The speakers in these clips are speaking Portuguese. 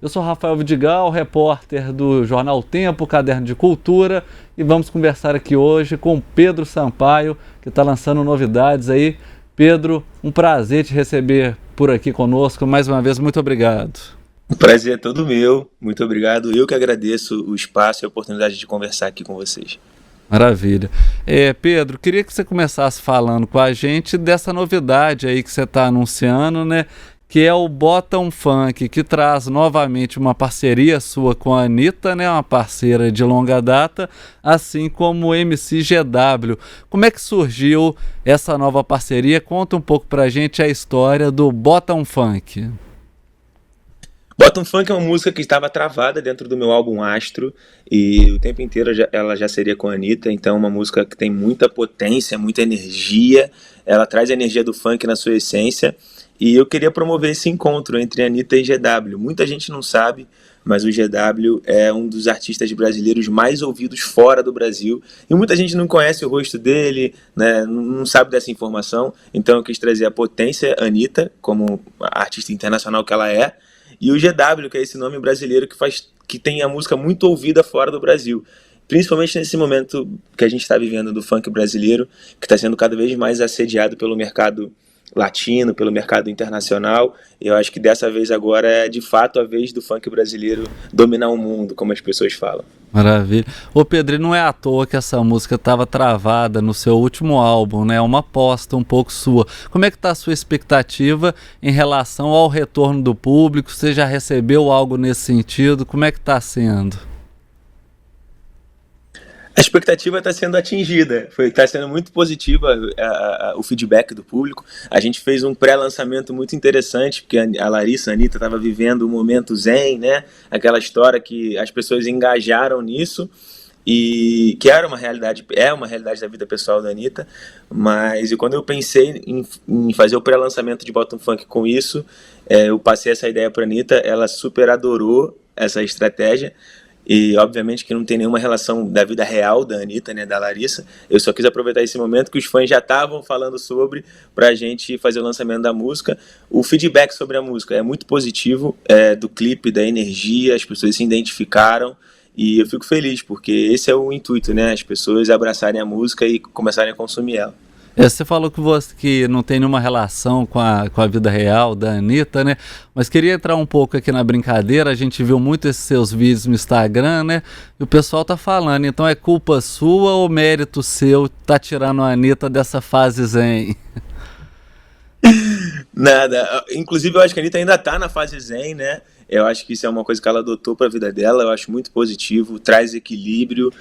Eu sou Rafael Vidigal, repórter do Jornal Tempo, Caderno de Cultura, e vamos conversar aqui hoje com Pedro Sampaio, que está lançando novidades aí. Pedro, um prazer te receber por aqui conosco. Mais uma vez, muito obrigado. O prazer é todo meu, muito obrigado. Eu que agradeço o espaço e a oportunidade de conversar aqui com vocês. Maravilha. Pedro, queria que você começasse falando com a gente dessa novidade aí que você está anunciando, né? Que é o Bota um Funk, que traz novamente uma parceria sua com a Anitta, né? Uma parceira de longa data, assim como o MC GW. Como é que surgiu essa nova parceria? Conta um pouco pra gente a história do Bota um Funk. Bota um Funk é uma música que estava travada dentro do meu álbum Astro, e o tempo inteiro ela já seria com a Anitta, então é uma música que tem muita potência, muita energia, ela traz a energia do funk na sua essência, e eu queria promover esse encontro entre a Anitta e GW. Muita gente não sabe, mas o GW é um dos artistas brasileiros mais ouvidos fora do Brasil, e muita gente não conhece o rosto dele, né, não sabe dessa informação, então eu quis trazer a potência Anitta, como a artista internacional que ela é, e o GW, que é esse nome brasileiro que tem a música muito ouvida fora do Brasil. Principalmente nesse momento que a gente está vivendo do funk brasileiro, que está sendo cada vez mais assediado pelo mercado latino, pelo mercado internacional. E eu acho que dessa vez agora é de fato a vez do funk brasileiro dominar o mundo, como as pessoas falam. Maravilha. Ô Pedro, e não é à toa que essa música estava travada no seu último álbum, né? Uma aposta um pouco sua. Como é que está a sua expectativa em relação ao retorno do público? Você já recebeu algo nesse sentido? Como é que está sendo? A expectativa está sendo atingida, está sendo muito positiva o feedback do público. A gente fez um pré-lançamento muito interessante, porque a Larissa, a Anitta, estava vivendo um momento zen, né? Aquela história que as pessoas engajaram nisso, e que era uma realidade, é uma realidade da vida pessoal da Anitta, mas e quando eu pensei em fazer o pré-lançamento de Bota um Funk com isso, eu passei essa ideia para a Anitta, ela super adorou essa estratégia. E obviamente que não tem nenhuma relação da vida real da Anitta, né, da Larissa. Eu só quis aproveitar esse momento que os fãs já estavam falando sobre, pra gente fazer o lançamento da música. O feedback sobre a música é muito positivo, do clipe, da energia, as pessoas se identificaram. E eu fico feliz, porque esse é o intuito, né? As pessoas abraçarem a música e começarem a consumir ela. Você falou que não tem nenhuma relação com a vida real da Anitta, né? Mas queria entrar um pouco aqui na brincadeira. A gente viu muito esses seus vídeos no Instagram, né? E o pessoal tá falando, então é culpa sua ou mérito seu tá tirando a Anitta dessa fase zen? Nada. Inclusive, eu acho que a Anitta ainda tá na fase zen, né? Eu acho que isso é uma coisa que ela adotou para a vida dela. Eu acho muito positivo, traz equilíbrio,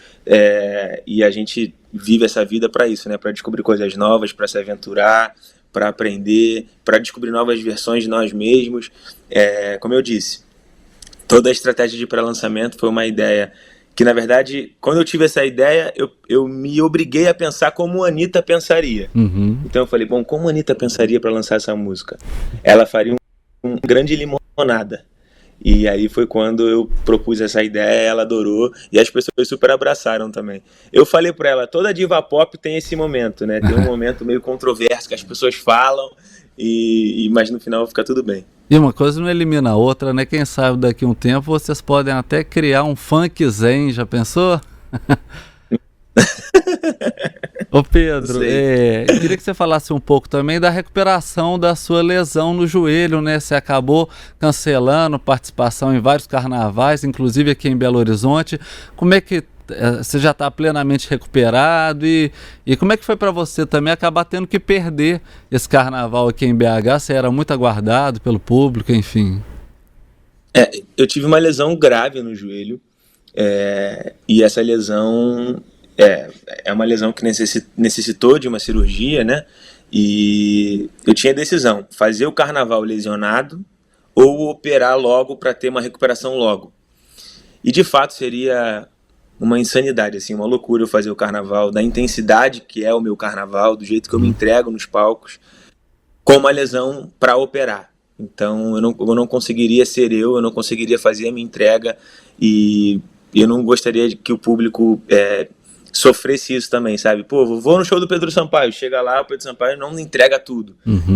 e a gente vive essa vida para isso, né? Para descobrir coisas novas, para se aventurar, para aprender, para descobrir novas versões de nós mesmos. Como eu disse, toda a estratégia de pré-lançamento foi uma ideia que, na verdade, quando eu tive essa ideia, eu me obriguei a pensar como a Anitta pensaria. Uhum. Então eu falei, bom, como a Anitta pensaria para lançar essa música? Ela faria um grande limonada. E aí foi quando eu propus essa ideia, ela adorou e as pessoas super abraçaram também. Eu falei pra ela, toda diva pop tem esse momento, né? Tem um momento meio controverso que as pessoas falam, mas no final fica tudo bem. E uma coisa não elimina a outra, né? Quem sabe daqui a um tempo vocês podem até criar um funk zen, já pensou? Ô Pedro, eu queria que você falasse um pouco também da recuperação da sua lesão no joelho, né? Você acabou cancelando participação em vários carnavais, inclusive aqui em Belo Horizonte. Como é que você já está plenamente recuperado e como é que foi para você também acabar tendo que perder esse carnaval aqui em BH? Você era muito aguardado pelo público, enfim. Eu tive uma lesão grave no joelho, e essa lesão é uma lesão que necessitou de uma cirurgia, né? E eu tinha decisão, fazer o carnaval lesionado ou operar logo para ter uma recuperação logo. E de fato seria uma insanidade, assim, uma loucura eu fazer o carnaval da intensidade que é o meu carnaval, do jeito que eu me entrego nos palcos, com uma lesão para operar. Então eu não conseguiria ser eu não conseguiria fazer a minha entrega, e eu não gostaria de que o público sofresse isso também, sabe? Pô, vou no show do Pedro Sampaio, chega lá, o Pedro Sampaio não me entrega tudo.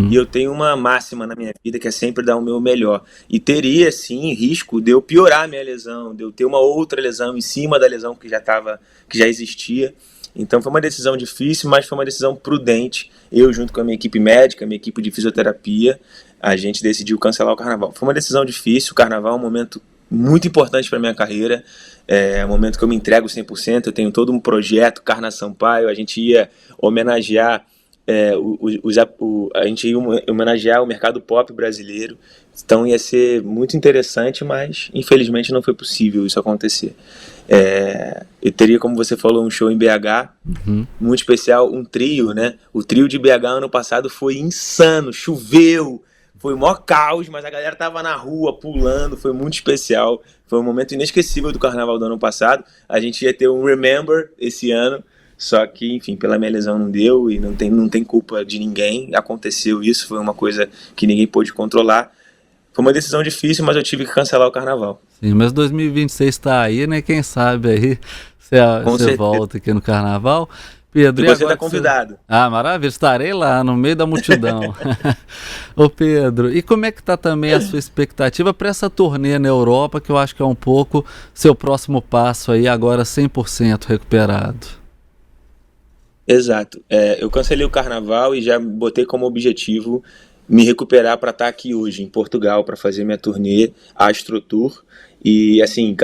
E eu tenho uma máxima na minha vida que é sempre dar o meu melhor. E teria, sim, risco de eu piorar a minha lesão, de eu ter uma outra lesão em cima da lesão que já existia. Então foi uma decisão difícil, mas foi uma decisão prudente. Eu, junto com a minha equipe médica, a minha equipe de fisioterapia, a gente decidiu cancelar o carnaval. Foi uma decisão difícil, o carnaval é um momento muito importante para minha carreira, é um momento que eu me entrego 100%, eu tenho todo um projeto, Carna Sampaio, a gente ia homenagear a gente ia homenagear o mercado pop brasileiro, então ia ser muito interessante, mas infelizmente não foi possível isso acontecer. Eu teria, como você falou, um show em BH, muito especial, um trio, né? O trio de BH ano passado foi insano, choveu, foi o maior caos, mas a galera tava na rua pulando, foi muito especial. Foi um momento inesquecível do carnaval do ano passado. A gente ia ter um Remember esse ano, só que, enfim, pela minha lesão não deu e não tem culpa de ninguém. Aconteceu isso, foi uma coisa que ninguém pôde controlar. Foi uma decisão difícil, mas eu tive que cancelar o carnaval. Sim, mas 2026 está aí, né? Quem sabe aí você volta aqui no carnaval. Pedro, e você está convidado. Maravilha, estarei lá no meio da multidão. Ô Pedro, e como é que está também a sua expectativa para essa turnê na Europa, que eu acho que é um pouco seu próximo passo aí, agora 100% recuperado? Exato. Eu cancelei o carnaval e já botei como objetivo me recuperar para estar aqui hoje em Portugal para fazer minha turnê Astro Tour. E assim,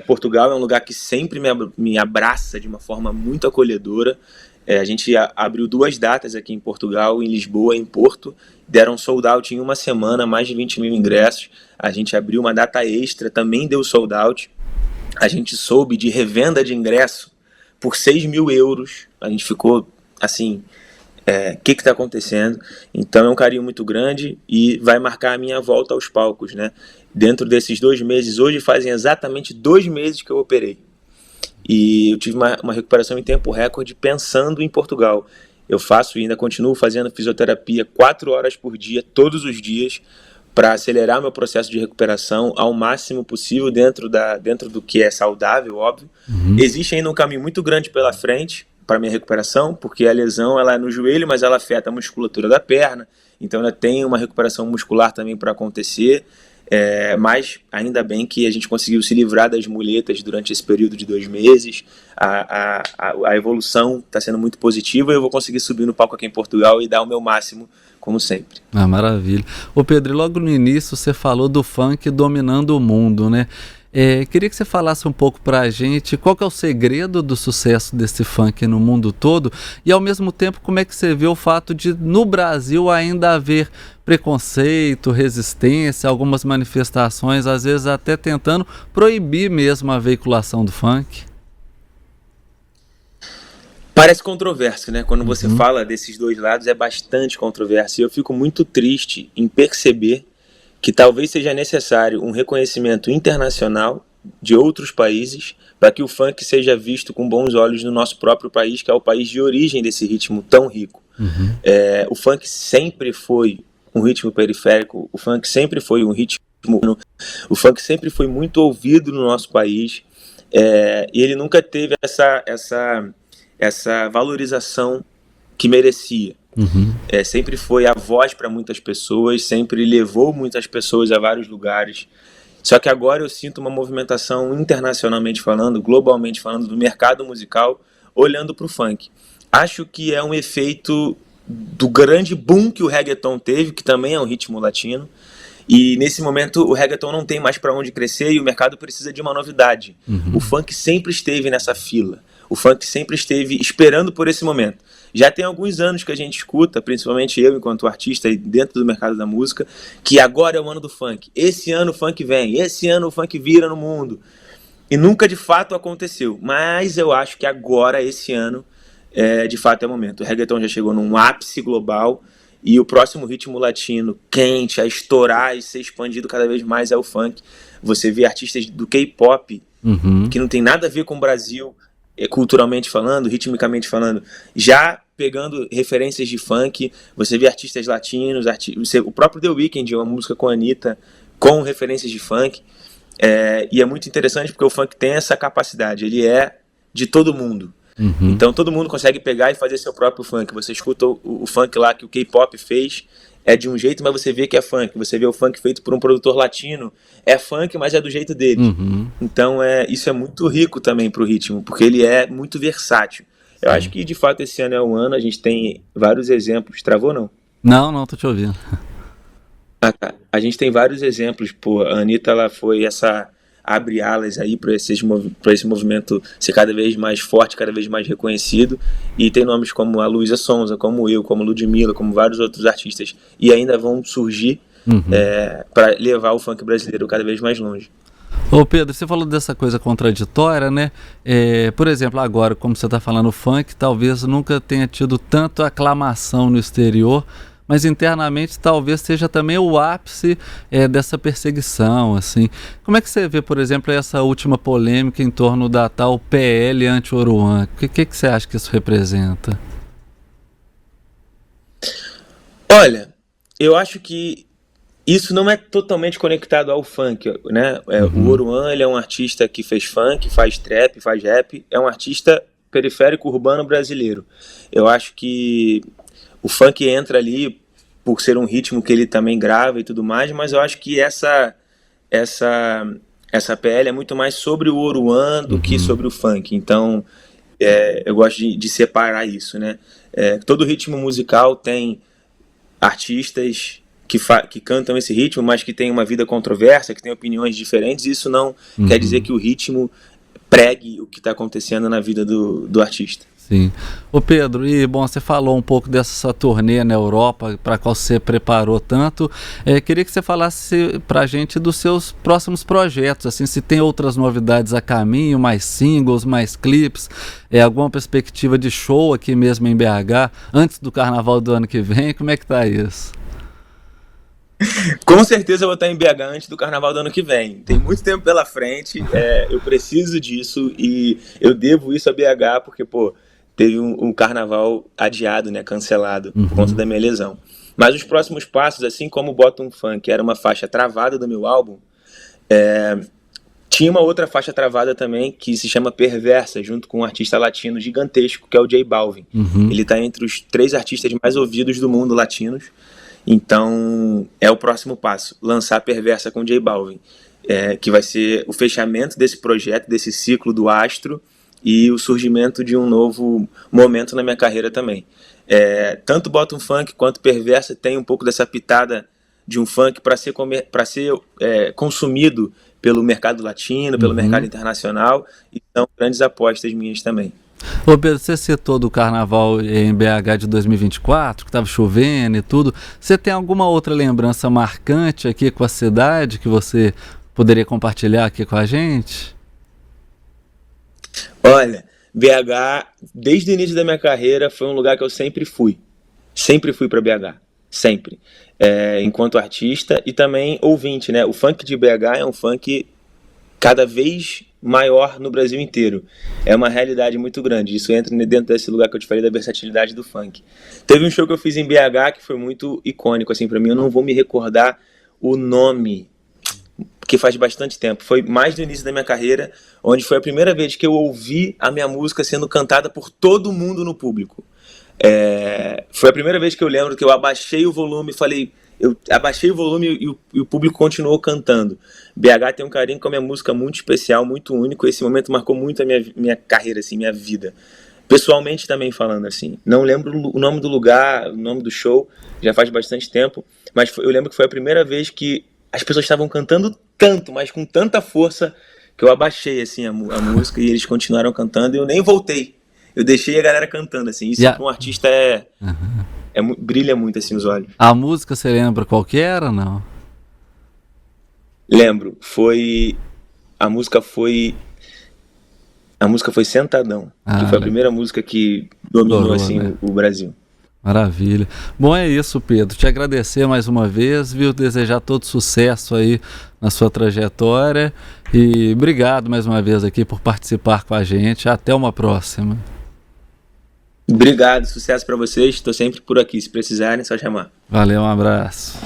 Portugal é um lugar que sempre me abraça de uma forma muito acolhedora. A gente abriu 2 datas aqui em Portugal, em Lisboa e em Porto, deram sold out em uma semana, mais de 20 mil ingressos. A gente abriu uma data extra, também deu sold out. A gente soube de revenda de ingresso por 6 mil euros. A gente ficou assim, o que está acontecendo? Então é um carinho muito grande e vai marcar a minha volta aos palcos, né? Dentro desses 2 meses, hoje fazem exatamente 2 meses que eu operei. E eu tive uma recuperação em tempo recorde pensando em Portugal. Eu faço e ainda continuo fazendo fisioterapia 4 horas por dia, todos os dias, para acelerar meu processo de recuperação ao máximo possível dentro do que é saudável, óbvio. Existe ainda um caminho muito grande pela frente para minha recuperação, porque a lesão ela é no joelho, mas ela afeta a musculatura da perna, então ela tem uma recuperação muscular também para acontecer. Mas ainda bem que a gente conseguiu se livrar das muletas durante esse período de 2 meses. A evolução está sendo muito positiva e eu vou conseguir subir no palco aqui em Portugal e dar o meu máximo, como sempre. Maravilha. Ô Pedro, logo no início você falou do funk dominando o mundo, né? Queria que você falasse um pouco pra gente qual que é o segredo do sucesso desse funk no mundo todo e ao mesmo tempo como é que você vê o fato de no Brasil ainda haver preconceito, resistência, algumas manifestações, às vezes até tentando proibir mesmo a veiculação do funk. Parece controverso, né? Quando você fala desses 2 lados é bastante controverso e eu fico muito triste em perceber que talvez seja necessário um reconhecimento internacional de outros países para que o funk seja visto com bons olhos no nosso próprio país, que é o país de origem desse ritmo tão rico. O funk sempre foi um ritmo periférico, o funk sempre foi um ritmo, o funk sempre foi muito ouvido no nosso país, e ele nunca teve essa valorização que merecia. Sempre foi a voz para muitas pessoas, sempre levou muitas pessoas a vários lugares. Só que agora eu sinto uma movimentação internacionalmente falando, globalmente falando, do mercado musical olhando para o funk. Acho que é um efeito do grande boom que o reggaeton teve, que também é um ritmo latino. E nesse momento o reggaeton não tem mais para onde crescer e o mercado precisa de uma novidade. O funk sempre esteve nessa fila. O funk sempre esteve esperando por esse momento. Já tem alguns anos que a gente escuta, principalmente eu enquanto artista dentro do mercado da música, que agora é o ano do funk. Esse ano o funk vem, esse ano o funk vira no mundo. E nunca de fato aconteceu. Mas eu acho que agora, esse ano, de fato é o momento. O reggaeton já chegou num ápice global e o próximo ritmo latino quente, a estourar e ser expandido cada vez mais é o funk. Você vê artistas do K-pop, que não tem nada a ver com o Brasil, culturalmente falando, ritmicamente falando, já pegando referências de funk. Você vê artistas latinos, o próprio The Weeknd, uma música com a Anitta, com referências de funk, e é muito interessante porque o funk tem essa capacidade, ele é de todo mundo. Uhum. Então todo mundo consegue pegar e fazer seu próprio funk. Você escuta o funk lá que o K-pop fez, é de um jeito, mas você vê que é funk. Você vê o funk feito por um produtor latino, é funk, mas é do jeito deles. Uhum. Então isso é muito rico também pro ritmo, porque ele é muito versátil. Eu acho que de fato esse ano é um ano, a gente tem vários exemplos. Travou não? Não, tô te ouvindo. Ah, tá. A gente tem vários exemplos, pô. A Anitta, ela foi essa abre alas aí para esse movimento ser cada vez mais forte, cada vez mais reconhecido. E tem nomes como a Luísa Sonza, como eu, como Ludmilla, como vários outros artistas. E ainda vão surgir para levar o funk brasileiro cada vez mais longe. Ô Pedro, você falou dessa coisa contraditória, né? Por exemplo, agora, como você está falando, o funk talvez nunca tenha tido tanto aclamação no exterior, mas internamente talvez seja também o ápice dessa perseguição, assim. Como é que você vê, por exemplo, essa última polêmica em torno da tal PL anti-Oruan? O que você acha que isso representa? Olha, eu acho que isso não é totalmente conectado ao funk, né? O Oruan, ele é um artista que fez funk, faz trap, faz rap, é um artista periférico urbano brasileiro. Eu acho que o funk entra ali por ser um ritmo que ele também grava e tudo mais, mas eu acho que essa PL é muito mais sobre o Oruan do que sobre o funk. Então, eu gosto de separar isso, né? Todo ritmo musical tem artistas que cantam esse ritmo, mas que tem uma vida controversa, que tem opiniões diferentes. Isso não quer dizer que o ritmo pregue o que está acontecendo na vida do artista. Sim. Ô Pedro, e bom, você falou um pouco dessa turnê na Europa, para a qual você preparou tanto. Queria que você falasse pra gente dos seus próximos projetos, assim, se tem outras novidades a caminho, mais singles, mais clipes, alguma perspectiva de show aqui mesmo em BH, antes do carnaval do ano que vem, como é que tá isso? Com certeza eu vou estar em BH antes do carnaval do ano que vem. Tem muito tempo pela frente, eu preciso disso e eu devo isso a BH porque, pô, teve um carnaval adiado, né, cancelado, por conta da minha lesão. Mas os próximos passos, assim como o Bottom Funk era uma faixa travada do meu álbum, tinha uma outra faixa travada também que se chama Perversa, junto com um artista latino gigantesco, que é o J Balvin. Ele está entre os 3 artistas mais ouvidos do mundo latinos. Então, é o próximo passo, lançar Perversa com J Balvin, que vai ser o fechamento desse projeto, desse ciclo do Astro, e o surgimento de um novo momento na minha carreira também. Tanto Bottom Funk quanto Perversa tem um pouco dessa pitada de um funk para ser consumido pelo mercado latino, pelo mercado internacional, e são grandes apostas minhas também. Ô Pedro, você citou do carnaval em BH de 2024, que estava chovendo e tudo. Você tem alguma outra lembrança marcante aqui com a cidade que você poderia compartilhar aqui com a gente? Olha, BH, desde o início da minha carreira, foi um lugar que eu sempre fui. Sempre fui para BH, sempre. Enquanto artista e também ouvinte, né? O funk de BH é um funk cada vez maior no Brasil inteiro. É uma realidade muito grande. Isso entra dentro desse lugar que eu te falei da versatilidade do funk. Teve um show que eu fiz em BH que foi muito icônico, assim, para mim. Eu não vou me recordar o nome, porque faz bastante tempo. Foi mais no início da minha carreira, onde foi a primeira vez que eu ouvi a minha música sendo cantada por todo mundo no público. Foi a primeira vez que eu lembro que eu abaixei o volume e falei... Eu abaixei o volume e o público continuou cantando. BH tem um carinho com a minha música muito especial, muito único. Esse momento marcou muito a minha carreira, assim, minha vida. Pessoalmente também falando, assim. Não lembro o nome do lugar, o nome do show, já faz bastante tempo. Mas eu lembro que foi a primeira vez que as pessoas estavam cantando tanto, mas com tanta força, que eu abaixei, assim, a música e eles continuaram cantando e eu nem voltei. Eu deixei a galera cantando, assim. Isso para um artista brilha muito assim os olhos. A música você lembra qual que era ou não? Lembro, a música foi Sentadão, que foi a primeira música que dominou assim, né? o Brasil. Maravilha. Bom, é isso, Pedro. Te agradecer mais uma vez, viu? Desejar todo sucesso aí na sua trajetória e obrigado mais uma vez aqui por participar com a gente. Até uma próxima. Obrigado, sucesso para vocês. Estou sempre por aqui. Se precisarem, é só chamar. Valeu, um abraço.